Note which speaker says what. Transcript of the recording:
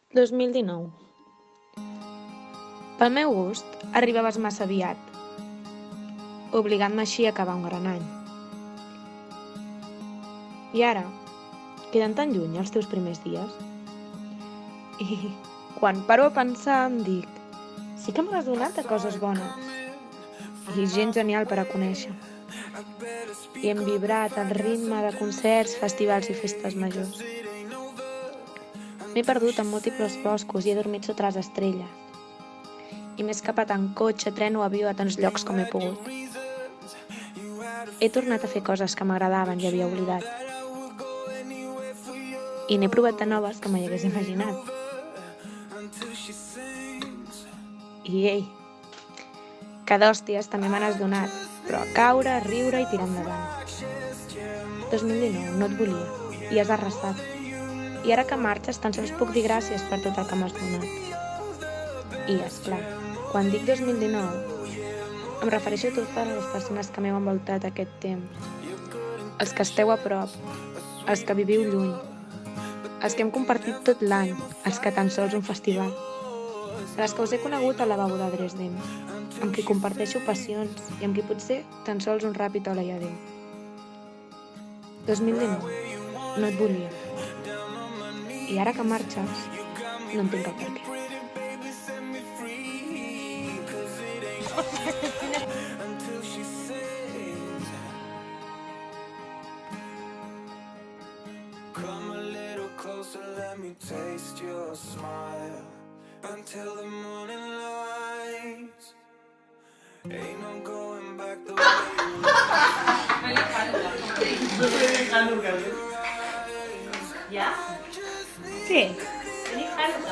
Speaker 1: 2019. Pel meu gust, arribaves massa aviat, obligant-me així a acabar un gran any. I ara, queden tan lluny els teus primers dies? I quan paro a pensar em dic, sí que me l'has donat a coses bones i gent genial per a conèixer. I hem vibrat al ritme de concerts, festivals i festes majors. M'he perdut en múltiples boscos i he dormit sota les estrelles. I m'he escapat en cotxe, tren o avió a tants llocs com he pogut. He tornat a fer coses que m'agradaven i havia oblidat. I n'he provat de noves que mai hagués imaginat. I ei, que d'hòsties també me n'has donat, però a caure, a riure i tirar endavant. 2019, no et volia, i has arrasat. I ara que marxes tan sols puc dir gràcies per tot el que m'has donat. I, esclar, quan dic 2019, em refereixo a totes les persones que m'heu envoltat aquest temps. Els que esteu a prop, els que viviu lluny, els que hem compartit tot l'any, els que tan sols un festival. Les que us he conegut al lavabo de Dresden, amb qui comparteixo passions i amb qui potser tan sols un ràpid hola i adéu. 2019, no et volia. I ara que marxes, no entenc el per què.
Speaker 2: Come a little closer, let me taste your smile until the morning lights. Ain't no going back the way
Speaker 3: ¿Ya? Sí. ¿Tenés algo?